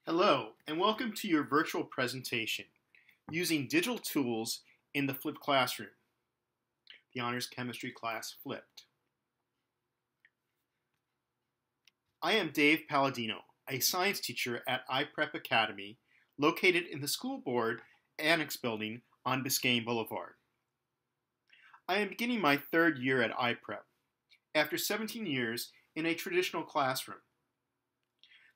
Hello, and welcome to your virtual presentation using digital tools in the flipped classroom, the Honors Chemistry class flipped. I am Dave Palladino, a science teacher at iPrep Academy, located in the School Board Annex Building on Biscayne Boulevard. I am beginning my third year at iPrep, after 17 years in a traditional classroom.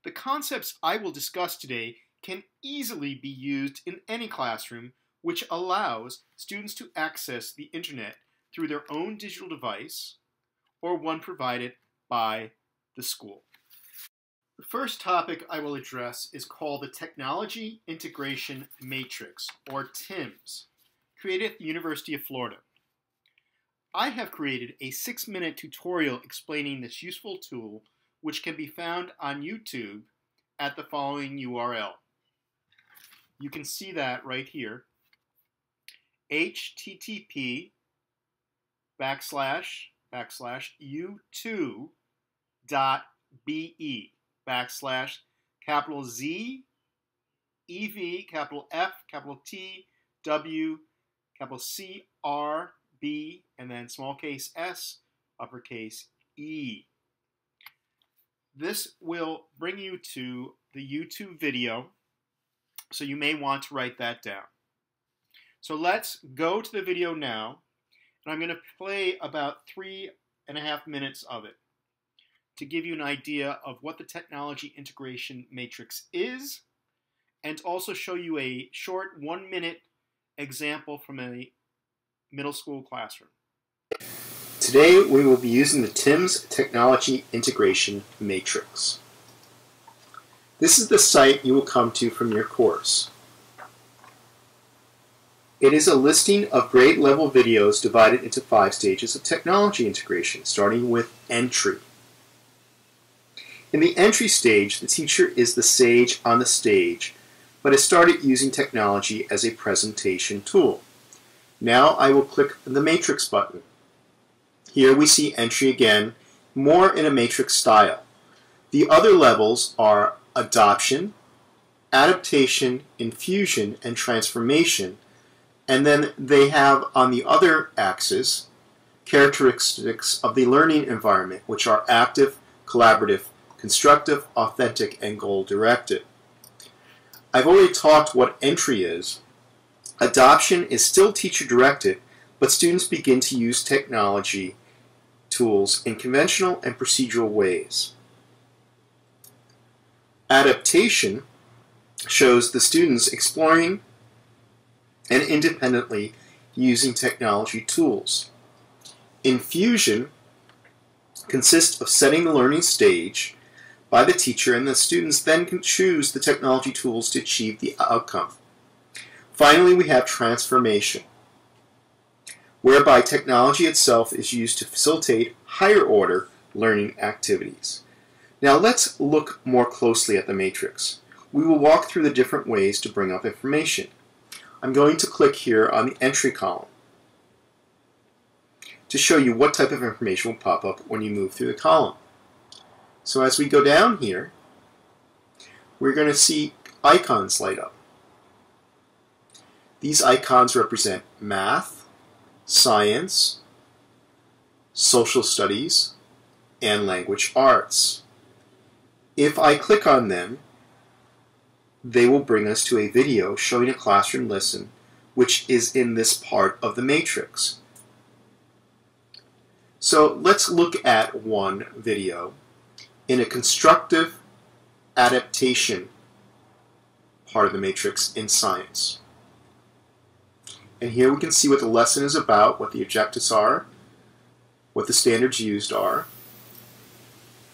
The concepts I will discuss today can easily be used in any classroom, which allows students to access the internet through their own digital device or one provided by the school. The first topic I will address is called the Technology Integration Matrix, or TIMS, created at the University of Florida. I have created a 6-minute tutorial explaining this useful tool, which can be found on YouTube at the following URL. You can see that right here, http://u2.be capital Z, EV, capital F, capital T, W, capital C, R, B, and then small case s, uppercase E. This will bring you to the YouTube video, so you may want to write that down. So let's go to the video now, and I'm going to play about 3.5 minutes of it to give you an idea of what the Technology Integration Matrix is, and also show you a short 1-minute example from a middle school classroom. Today we will be using the TIMS Technology Integration Matrix. This is the site you will come to from your course. It is a listing of grade level videos divided into 5 stages of technology integration, starting with entry. In the entry stage, the teacher is the sage on the stage, but has started using technology as a presentation tool. Now I will click the Matrix button. Here we see entry again, more in a matrix style. The other levels are adoption, adaptation, infusion, and transformation, and then they have on the other axis characteristics of the learning environment, which are active, collaborative, constructive, authentic, and goal-directed. I've already talked what entry is. Adoption is still teacher-directed, but students begin to use technology tools in conventional and procedural ways. Adaptation shows the students exploring and independently using technology tools. Infusion consists of setting the learning stage by the teacher, and the students then can choose the technology tools to achieve the outcome. Finally, we have transformation, whereby technology itself is used to facilitate higher order learning activities. Now let's look more closely at the matrix. We will walk through the different ways to bring up information. I'm going to click here on the entry column to show you what type of information will pop up when you move through the column. So as we go down here, we're going to see icons light up. These icons represent math, science, social studies, and language arts. If I click on them, they will bring us to a video showing a classroom lesson, which is in this part of the matrix. So let's look at one video in a constructive adaptation part of the matrix in science. And here we can see what the lesson is about, what the objectives are, what the standards used are,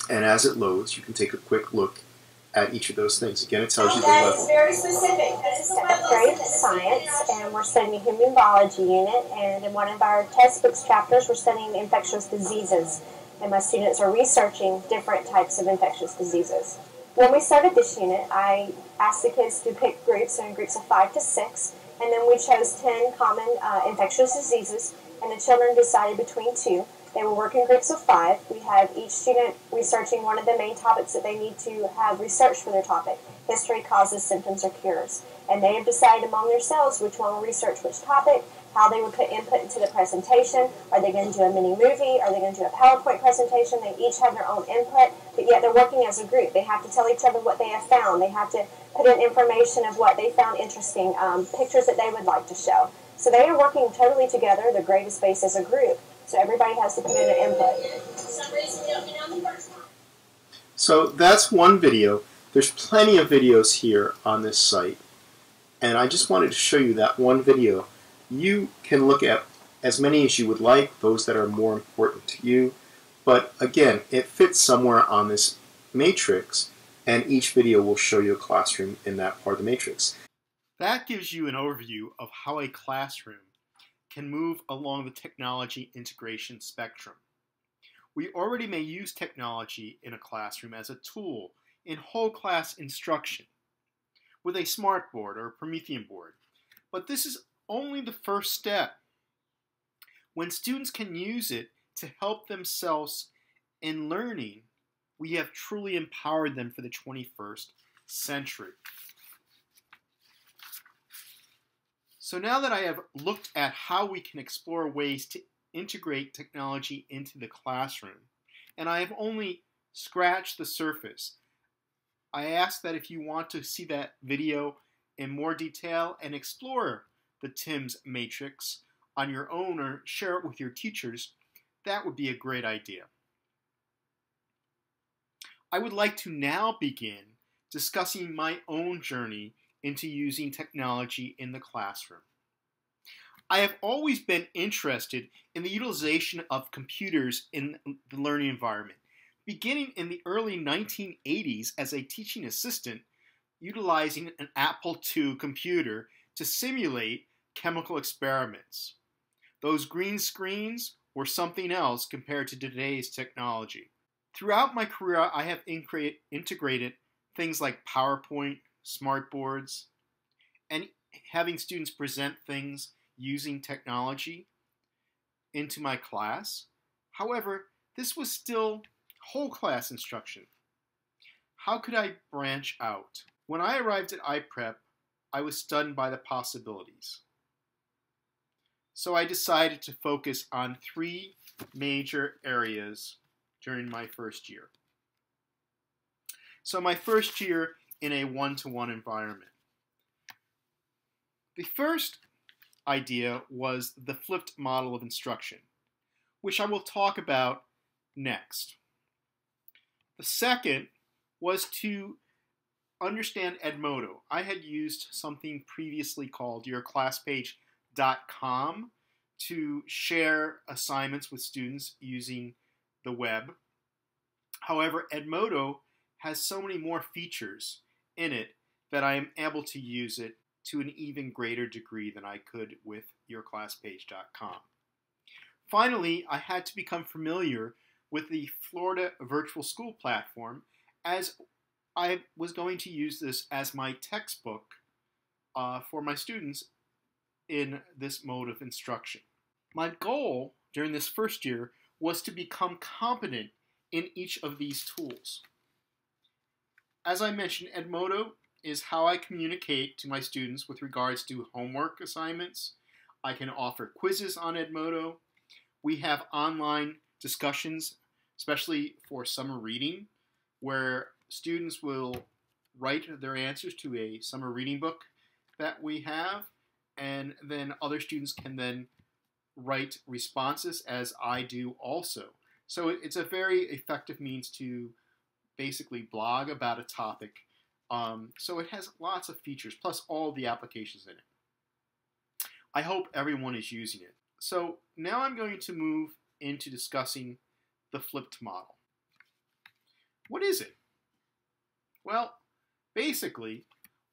and as it loads, you can take a quick look at each of those things. Again, it tells you the level. It's very specific. This is 7th grade science, and we're studying the human biology unit, and in one of our textbooks chapters, we're studying infectious diseases, and my students are researching different types of infectious diseases. When we started this unit, I asked the kids to pick groups, in groups of 5 to 6, and then we chose 10 common infectious diseases, and the children decided between 2. They will work in groups of 5. We have each student researching one of the main topics that they need to have researched for their topic: history, causes, symptoms, or cures. And they have decided among themselves which one will research which topic, how they would put input into the presentation. Are they going to do a mini movie? Are they going to do a PowerPoint presentation? They each have their own input, but yet they're working as a group. They have to tell each other what they have found. They have to put in information of what they found interesting, pictures that they would like to show. So they are working totally together. The grade is based as a group. So everybody has to put in an input. So that's one video. There's plenty of videos here on this site. And I just wanted to show you that one video. You can look at as many as you would like, those that are more important to you. But again, it fits somewhere on this matrix, and each video will show you a classroom in that part of the matrix. That gives you an overview of how a classroom can move along the technology integration spectrum. We already may use technology in a classroom as a tool in whole class instruction with a smart board or a Promethean board. But this is only the first step. When students can use it to help themselves in learning, we have truly empowered them for the 21st century. So now that I have looked at how we can explore ways to integrate technology into the classroom, and I have only scratched the surface, I ask that if you want to see that video in more detail and explore the TIMS matrix on your own or share it with your teachers, that would be a great idea. I would like to now begin discussing my own journey into using technology in the classroom. I have always been interested in the utilization of computers in the learning environment, beginning in the early 1980s as a teaching assistant, utilizing an Apple II computer to simulate chemical experiments. Those green screens were something else compared to today's technology. Throughout my career, I have integrated things like PowerPoint, smart boards, and having students present things using technology into my class. However, this was still whole class instruction. How could I branch out? When I arrived at iPrep, I was stunned by the possibilities. So I decided to focus on 3 major areas during my first year. So my first year in a one-to-one environment. The first idea was the flipped model of instruction, which I will talk about next. The second was to understand Edmodo. I had used something previously called yourclasspage.com to share assignments with students using the web. However, Edmodo has so many more features in it that I am able to use it to an even greater degree than I could with yourclasspage.com. Finally, I had to become familiar with the Florida Virtual School platform, as I was going to use this as my textbook for my students in this mode of instruction. My goal during this first year was to become competent in each of these tools. As I mentioned, Edmodo is how I communicate to my students with regards to homework assignments. I can offer quizzes on Edmodo. We have online discussions, especially for summer reading, where students will write their answers to a summer reading book that we have, and then other students can then write responses, as I do also. So it's a very effective means to basically blog about a topic. So it has lots of features, plus all the applications in it. I hope everyone is using it. So now I'm going to move into discussing the flipped model. What is it? Well, basically,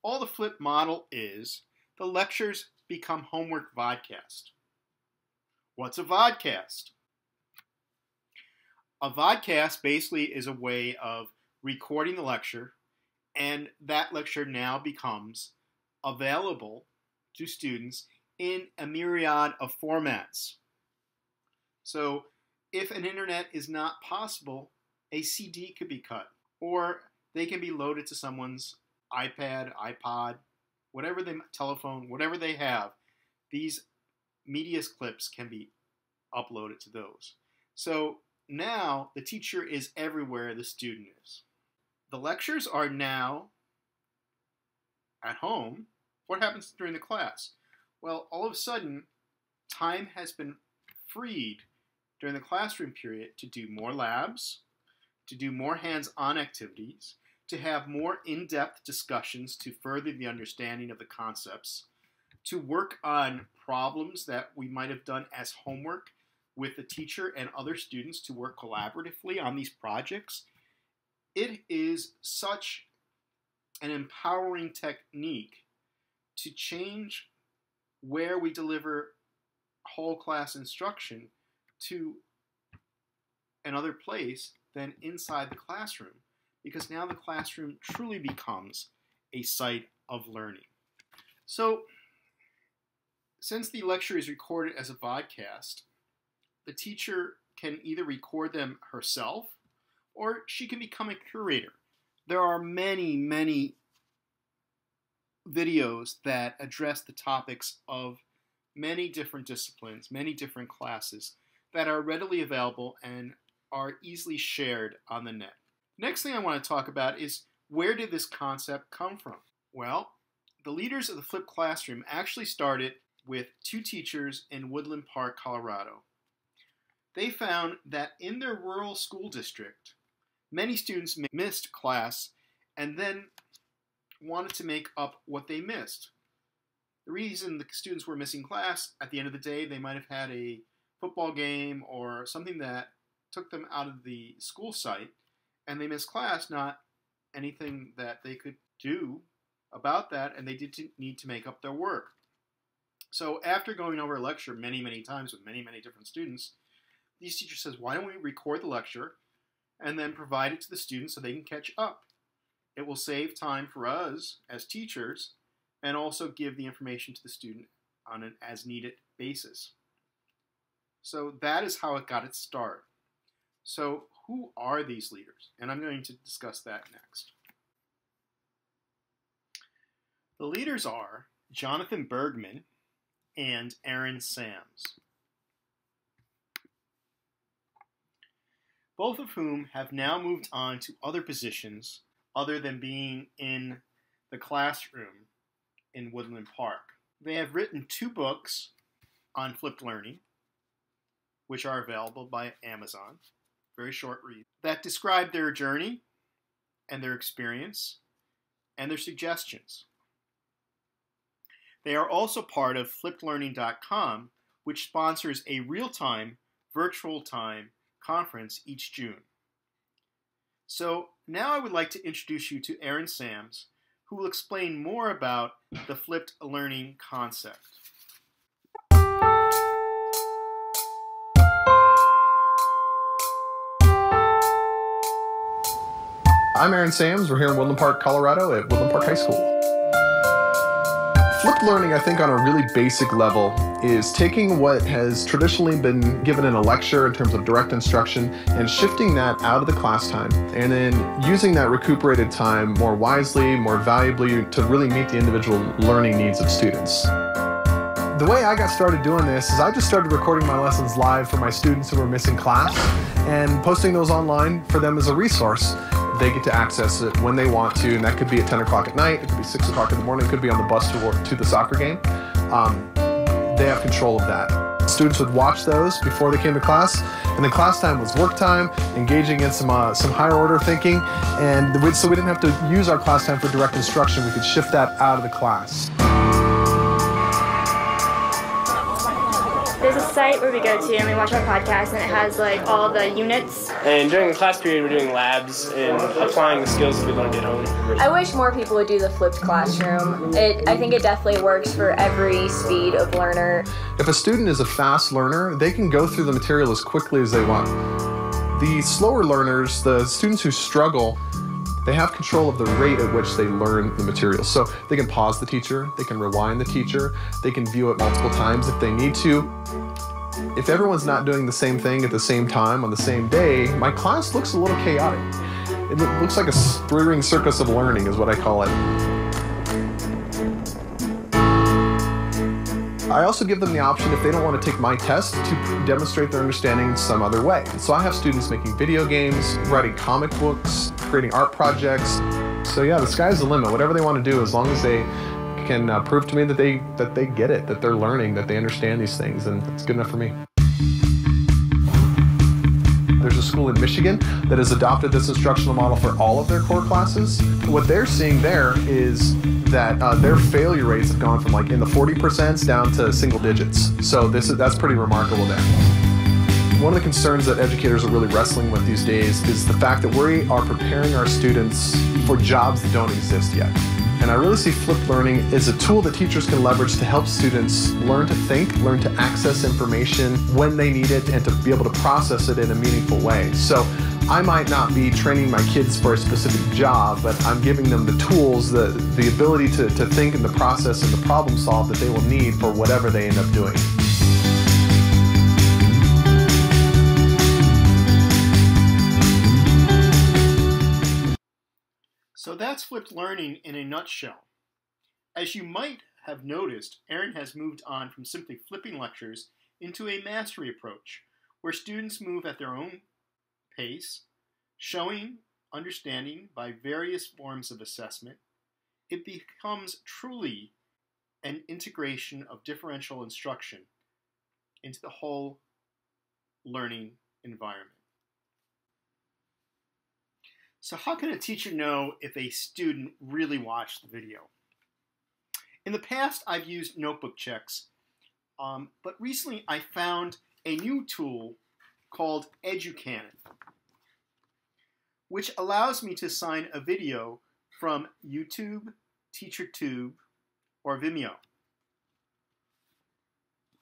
all the flipped model is the lectures become homework vodcast. What's a vodcast? A vodcast basically is a way of recording the lecture, and that lecture now becomes available to students in a myriad of formats. So if an internet is not possible, a CD could be cut, or they can be loaded to someone's iPad, iPod, telephone, whatever they have. These media clips can be uploaded to those. So now the teacher is everywhere the student is. The lectures are now at home. What happens during the class? Well, all of a sudden, time has been freed during the classroom period to do more labs, to do more hands-on activities, to have more in-depth discussions to further the understanding of the concepts, to work on problems that we might have done as homework with the teacher and other students, to work collaboratively on these projects. It is such an empowering technique to change where we deliver whole class instruction to another place than inside the classroom, because now the classroom truly becomes a site of learning. So, since the lecture is recorded as a podcast, the teacher can either record them herself or she can become a curator. There are many, many videos that address the topics of many different disciplines, many different classes that are readily available and are easily shared on the net. Next thing I want to talk about is, where did this concept come from? Well, the leaders of the flipped classroom actually started with 2 teachers in Woodland Park, Colorado. They found that in their rural school district, many students missed class and then wanted to make up what they missed. The reason the students were missing class, at the end of the day, they might have had a football game or something that took them out of the school site, and they missed class, not anything that they could do about that, and they did need to make up their work. So after going over a lecture many, many times with many, many different students, these teachers says, why don't we record the lecture and then provide it to the students so they can catch up? It will save time for us as teachers and also give the information to the student on an as-needed basis. So that is how it got its start. So who are these leaders? And I'm going to discuss that next. The leaders are Jonathan Bergman and Aaron Sams, both of whom have now moved on to other positions other than being in the classroom in Woodland Park. They have written 2 books on flipped learning, which are available by Amazon, very short read, that describe their journey and their experience and their suggestions. They are also part of flippedlearning.com, which sponsors a real-time, virtual time conference each June. So now I would like to introduce you to Aaron Sams, who will explain more about the flipped learning concept. I'm Aaron Sams. We're here in Woodland Park, Colorado at Woodland Park High School. Flipped learning, I think on a really basic level, is taking what has traditionally been given in a lecture in terms of direct instruction and shifting that out of the class time, and then using that recuperated time more wisely, more valuably to really meet the individual learning needs of students. The way I got started doing this is I just started recording my lessons live for my students who were missing class and posting those online for them as a resource. They get to access it when they want to, and that could be at 10 o'clock at night, it could be 6 o'clock in the morning, it could be on the bus to the soccer game. They have control of that. Students would watch those before they came to class, and then class time was work time, engaging in some higher order thinking, and so we didn't have to use our class time for direct instruction. We could shift that out of the class. There's a site where we go to and we watch our podcast, and it has like all the units. And during the class period, we're doing labs and applying the skills that we learned at home. I wish more people would do the flipped classroom. I think it definitely works for every speed of learner. If a student is a fast learner, they can go through the material as quickly as they want. The slower learners, the students who struggle, they have control of the rate at which they learn the material. So they can pause the teacher, they can rewind the teacher, they can view it multiple times if they need to. If everyone's not doing the same thing at the same time on the same day, my class looks a little chaotic. It looks like a spring circus of learning is what I call it. I also give them the option, if they don't want to take my test, to demonstrate their understanding in some other way. So I have students making video games, writing comic books, creating art projects. So yeah, the sky's the limit. Whatever they want to do, as long as they can prove to me that they get it, that they're learning, that they understand these things, and it's good enough for me. There's a school in Michigan that has adopted this instructional model for all of their core classes. What they're seeing there is that their failure rates have gone from like in the 40% down to single digits. So that's pretty remarkable there. One of the concerns that educators are really wrestling with these days is the fact that we are preparing our students for jobs that don't exist yet. And I really see flipped learning as a tool that teachers can leverage to help students learn to think, learn to access information when they need it, and to be able to process it in a meaningful way. So I might not be training my kids for a specific job, but I'm giving them the tools, the ability to think and the process and the problem solve that they will need for whatever they end up doing. So that's flipped learning in a nutshell. As you might have noticed, Erin has moved on from simply flipping lectures into a mastery approach, where students move at their own pace, showing understanding by various forms of assessment. It becomes truly an integration of differential instruction into the whole learning environment. So how can a teacher know if a student really watched the video? In the past, I've used notebook checks, but recently I found a new tool called EduCanon, which allows me to assign a video from YouTube, TeacherTube, or Vimeo.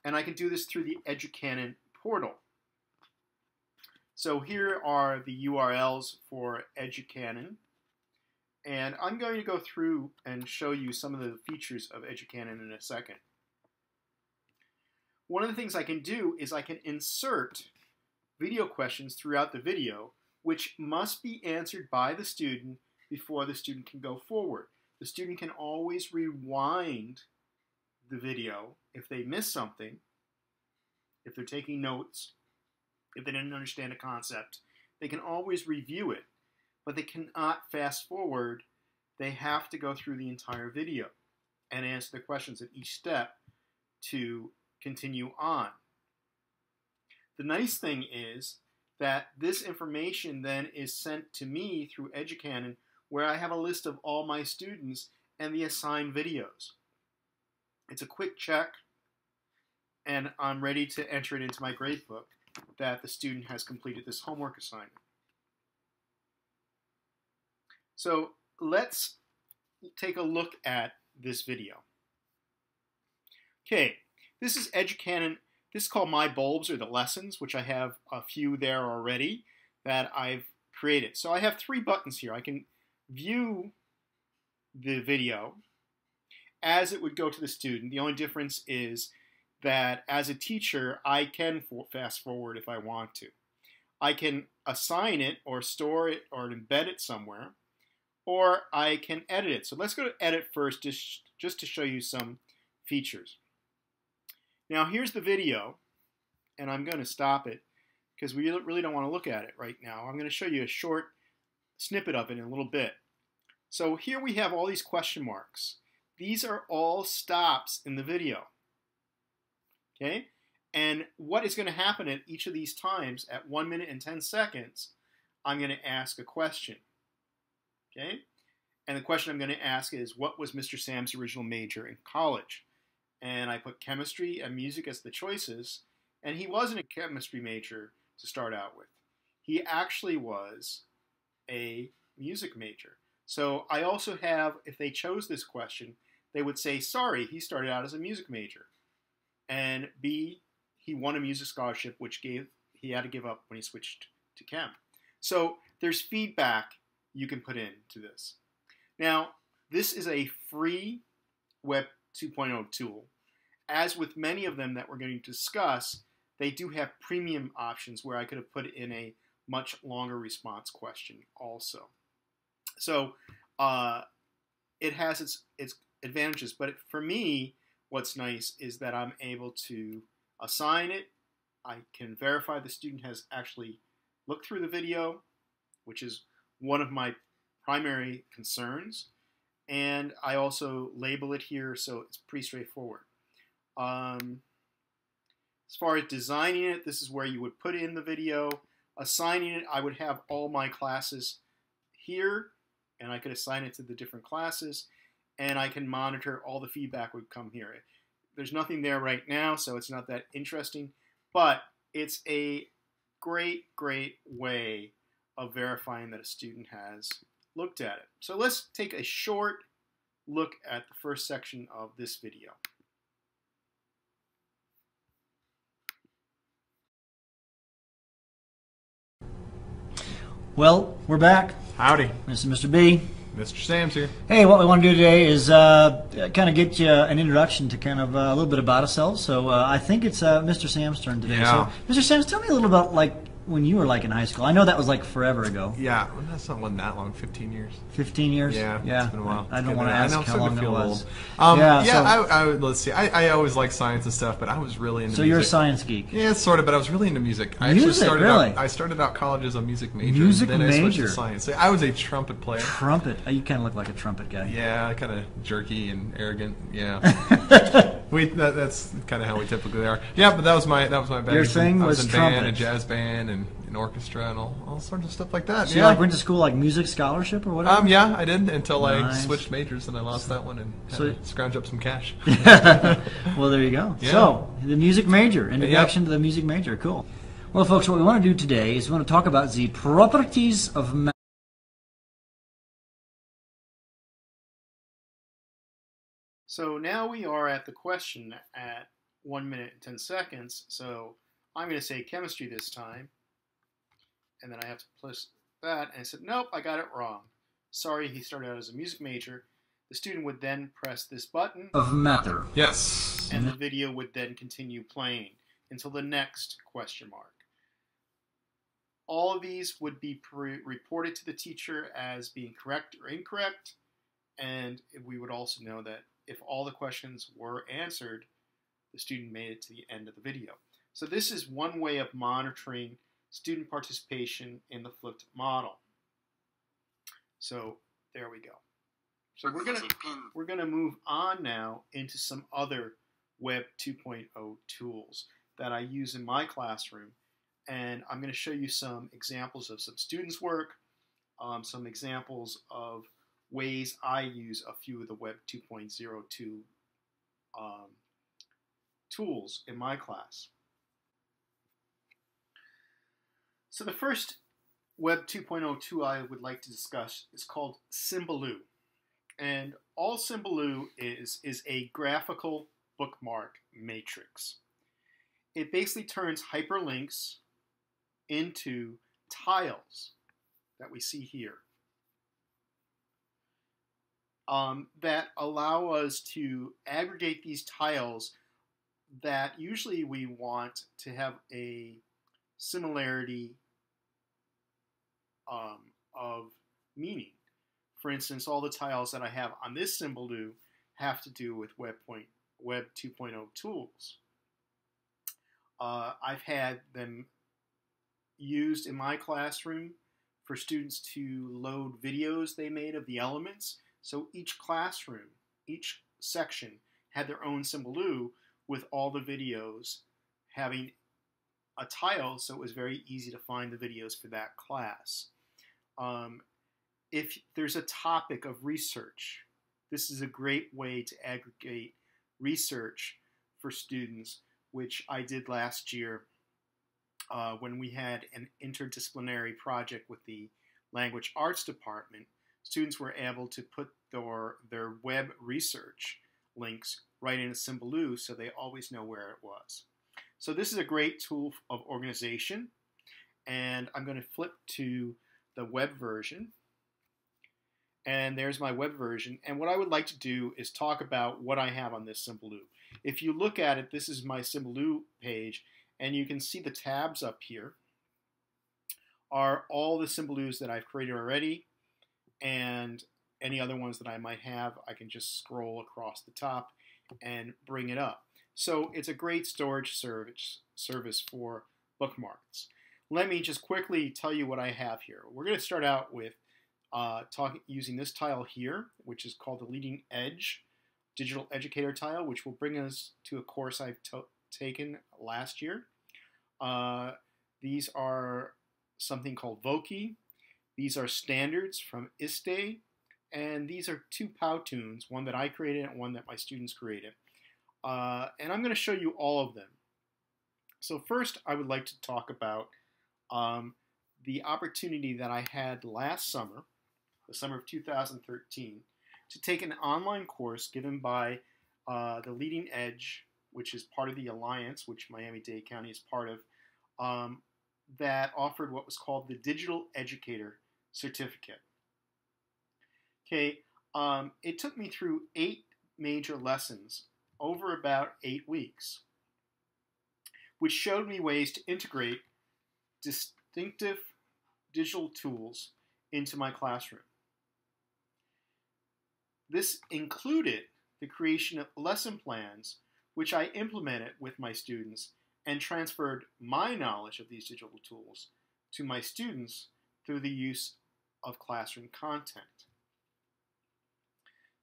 And I can do this through the EduCanon portal. So here are the URLs for EduCanon, and I'm going to go through and show you some of the features of EduCanon in a second. One of the things I can do is I can insert video questions throughout the video, which must be answered by the student before the student can go forward. The student can always rewind the video if they miss something, if they're taking notes, if they didn't understand a concept. They can always review it, but they cannot fast forward. They have to go through the entire video and answer the questions at each step to continue on. The nice thing is that this information then is sent to me through EduCanon, where I have a list of all my students and the assigned videos. It's a quick check, and I'm ready to enter it into my gradebook that the student has completed this homework assignment. So let's take a look at this video. Okay, this is EduCanon. This is called My Bulbs, or the lessons, which I have a few there already that I've created. So I have 3 buttons here. I can view the video as it would go to the student. The only difference is that as a teacher, I can fast forward if I want to. I can assign it or store it or embed it somewhere, or I can edit it. So let's go to edit first, just to show you some features. Now here's the video, and I'm going to stop it because we really don't want to look at it right now. I'm going to show you a short snippet of it in a little bit. So here we have all these question marks. These are all stops in the video. Okay? And what is going to happen at each of these times, at 1 minute and 10 seconds, I'm going to ask a question. Okay? And the question I'm going to ask is, what was Mr. Sam's original major in college? And I put chemistry and music as the choices, and he wasn't a chemistry major to start out with. He actually was a music major. So I also have, if they chose this question, they would say, sorry, he started out as a music major. And B, he won a music scholarship, which he had to give up when he switched to chem. So there's feedback you can put into this. Now, this is a free Web 2.0 tool. As with many of them that we're going to discuss, they do have premium options where I could have put in a much longer response question also. So it has its advantages, but for me, what's nice is that I'm able to assign it. I can verify the student has actually looked through the video, which is one of my primary concerns. And I also label it here, so it's pretty straightforward. As far as designing it, this is where you would put in the video. Assigning it, I would have all my classes here, and I could assign it to the different classes, and I can monitor all the feedback would come here. There's nothing there right now, so it's not that interesting, but it's a great way of verifying that a student has looked at it. So let's take a short look at the first section of this video. Well, we're back. Howdy. This is Mr. B. Mr. Sam's here. Hey, what we want to do today is kind of get you an introduction to kind of a little bit about ourselves. So I think it's Mr. Sam's turn today. Yeah. So, Mr. Sam's, tell me a little about like when you were like in high school. I know that was like forever ago. Yeah, well, that's not one that long. 15 years. 15 years. Yeah, yeah. It's been a while. I don't want to ask how long it was. Let's see. I always liked science and stuff, but I was really into. So music. you're a science geek. Yeah, sort of, but I was really into music. I started out college as a music major. Music and then major. I switched to science. I was a trumpet player. Trumpet. You kind of look like a trumpet guy. Yeah, kind of jerky and arrogant. Yeah. That's kind of how we typically are. Yeah, but that was my bag. Your thing I was was in trumpet. band, a jazz band, and an orchestra, and all sorts of stuff like that. So you like went to school like music scholarship or whatever? Yeah, I did until Nice. I switched majors and I lost that one and had to scrounge up some cash. Well, there you go. Yeah. So the music major, introduction to the music major, cool. Well, folks, what we want to do today is we want to talk about the properties of matter. So now we are at the question at 1 minute and 10 seconds. So I'm going to say chemistry this time. And then I have to plus that. And I said, nope, I got it wrong. Sorry, he started out as a music major. The student would then press this button. Of matter. Yes. And the video would then continue playing until the next question mark. All of these would be reported to the teacher as being correct or incorrect. And we would also know that if all the questions were answered, the student made it to the end of the video. So this is one way of monitoring student participation in the flipped model. So there we go. So we're gonna move on now into some other Web 2.0 tools that I use in my classroom, and I'm going to show you some examples of some students' work, some examples of ways I use a few of the Web 2.02 tools in my class. So the first Web 2.0 tool I would like to discuss is called Symbaloo. And all Symbaloo is a graphical bookmark matrix. It basically turns hyperlinks into tiles that we see here that allow us to aggregate these tiles that usually we want to have a similarity of meaning. For instance, all the tiles that I have on this Symbaloo have to do with Web 2.0 tools. I've had them used in my classroom for students to load videos they made of the elements. So each classroom, each section had their own Symbaloo with all the videos having a tile, so it was very easy to find the videos for that class. If there's a topic of research, this is a great way to aggregate research for students, which I did last year when we had an interdisciplinary project with the language arts department. Students were able to put their web research links right in a Symbaloo so they always know where it was. So this is a great tool of organization, and I'm going to flip to the web version. And there's my web version. And what I would like to do is talk about what I have on this Symbaloo. If you look at it, this is my Symbaloo page, And you can see the tabs up here are all the symbaloos that I've created already, and any other ones that I might have, I can just scroll across the top and bring it up. So it's a great storage service for bookmarks. Let me just quickly tell you what I have here. We're going to start out with using this tile here, which is called the Leading Edge Digital Educator tile, which will bring us to a course I've taken last year. These are something called Voki. These are standards from Iste, and these are two pontoons, one that I created and one that my students created. And I'm going to show you all of them. So first, I would like to talk about the opportunity that I had last summer, the summer of 2013, to take an online course given by the Leading Edge, which is part of the Alliance, which Miami-Dade County is part of, that offered what was called the Digital Educator Certificate. Okay, it took me through 8 major lessons over about 8 weeks, which showed me ways to integrate distinctive digital tools into my classroom. This included the creation of lesson plans, which I implemented with my students and transferred my knowledge of these digital tools to my students through the use of classroom content.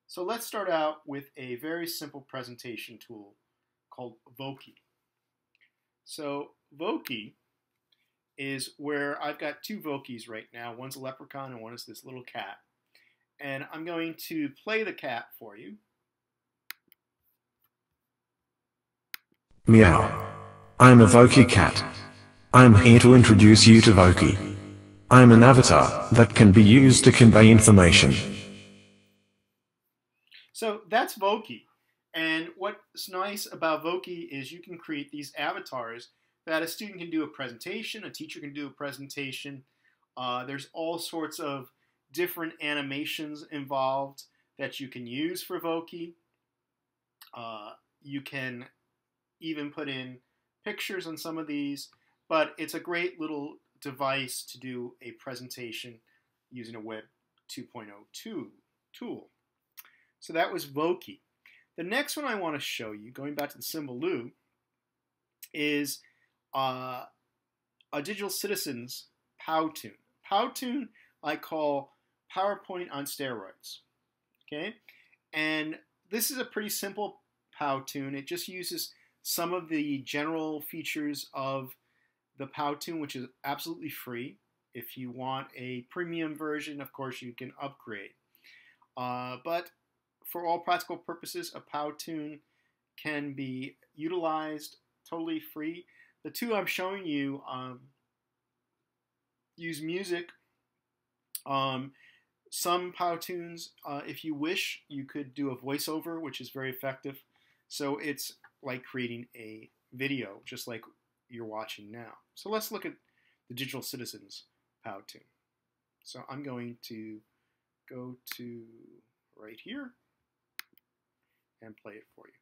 So let's start out with a very simple presentation tool called Voki. So Voki is where I've got 2 Vokis right now. One's a leprechaun and one is this little cat. And I'm going to play the cat for you. Meow. I'm a Voki cat. I'm here to introduce you to Voki. I'm an avatar that can be used to convey information. So that's Voki. And what's nice about Voki is you can create these avatars that a student can do a presentation, a teacher can do a presentation. There's all sorts of different animations involved that you can use for Voki. You can even put in pictures on some of these, but it's a great little device to do a presentation using a Web 2.0 tool. So that was Voki. The next one I want to show you, going back to the symbaloo, is a Digital Citizens pontoon. Pontoon I call PowerPoint on steroids. Okay, and this is a pretty simple pontoon. It just uses some of the general features of the pontoon, which is absolutely free. If you want a premium version, of course, you can upgrade. But for all practical purposes, a pontoon can be utilized totally free. The 2 I'm showing you use music. Some pontoons, if you wish, you could do a voiceover, which is very effective. So it's like creating a video, just like you're watching now. So let's look at the Digital Citizens pontoon. So I'm going to go to right here and play it for you.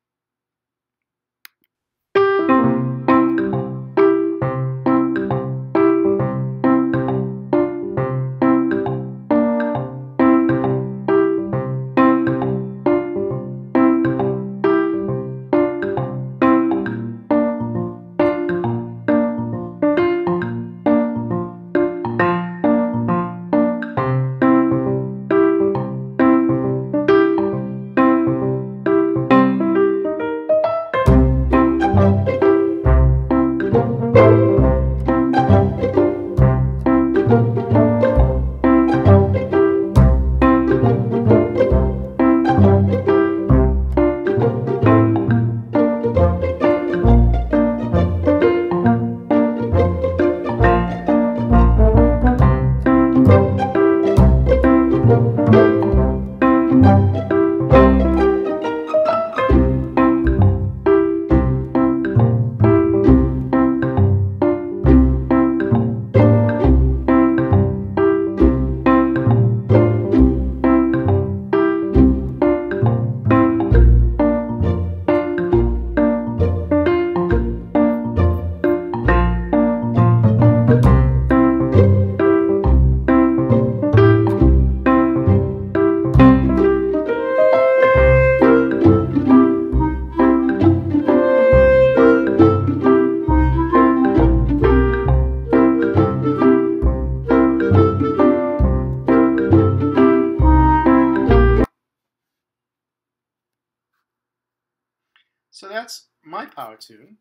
So that's my pontoon.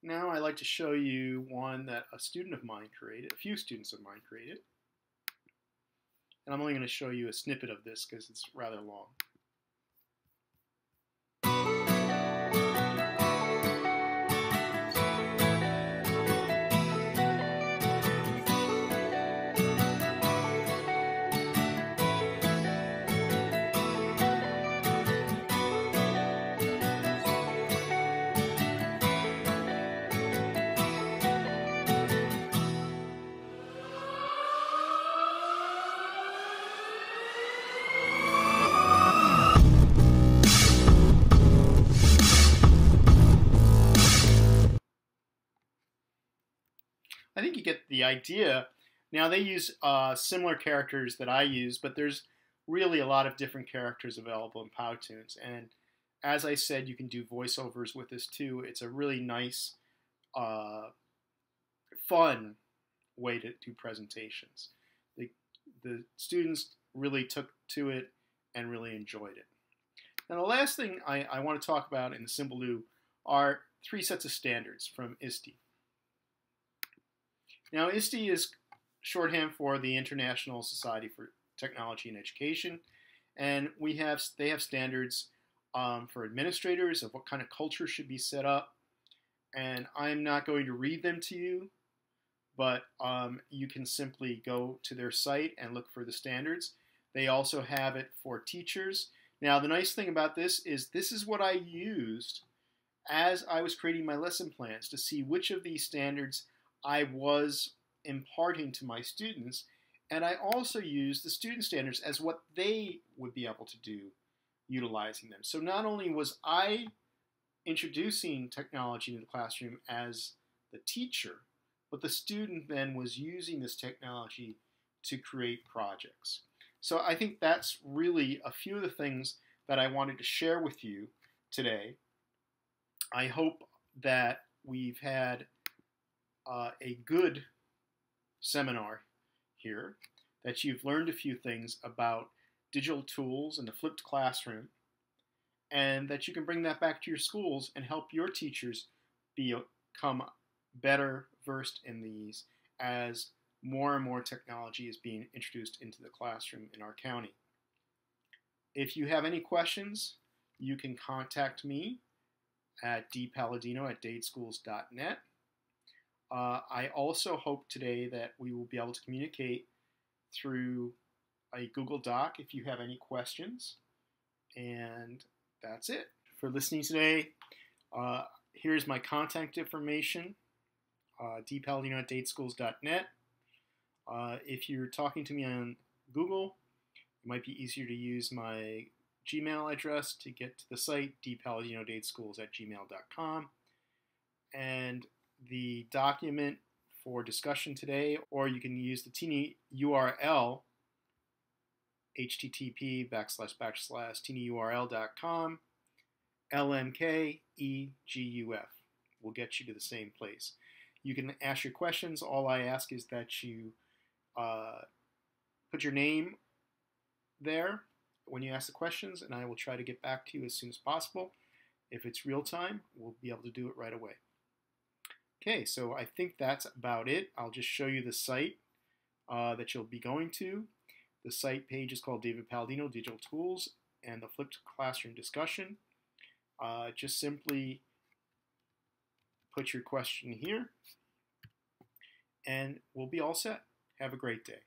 Now I'd like to show you one that a student of mine created, a few students of mine created. And I'm only going to show you a snippet of this because it's rather long. I think you get the idea. Now they use similar characters that I use, but there's really a lot of different characters available in pontoons. And as I said, you can do voiceovers with this too. It's a really nice, fun way to do presentations. The students really took to it and really enjoyed it. Now the last thing I want to talk about in the symbaloo are 3 sets of standards from Iste. Now, Iste is shorthand for the International Society for Technology and Education, and they have standards for administrators of what kind of culture should be set up. And I'm not going to read them to you, but you can simply go to their site and look for the standards. They also have it for teachers. Now, the nice thing about this is what I used as I was creating my lesson plans to see which of these standards I was imparting to my students, and I also used the student standards as what they would be able to do utilizing them. So not only was I introducing technology into the classroom as the teacher, but the student then was using this technology to create projects. So I think that's really a few of the things that I wanted to share with you today. I hope that we've had a good seminar here, that you've learned a few things about digital tools and the flipped classroom, and that you can bring that back to your schools and help your teachers become better versed in these as more and more technology is being introduced into the classroom in our county. If you have any questions, you can contact me at dpaladino@dadeschools.net. I also hope today that we will be able to communicate through a Google Doc if you have any questions. And that's it for listening today. Here's my contact information, dpaladino@dadeschools.net. If you're talking to me on Google, it might be easier to use my Gmail address to get to the site, dpaladino@dadeschools@gmail.com. And the document for discussion today, or you can use the teeny URL, http://tinyurl.com, LMKEGUF will get you to the same place. You can ask your questions. All I ask is that you put your name there when you ask the questions, and I will try to get back to you as soon as possible. If it's real time, we'll be able to do it right away. Okay, so I think that's about it. I'll just show you the site that you'll be going to. The site page is called David Paladino Digital Tools and the Flipped Classroom Discussion. Just simply put your question here, and we'll be all set. Have a great day.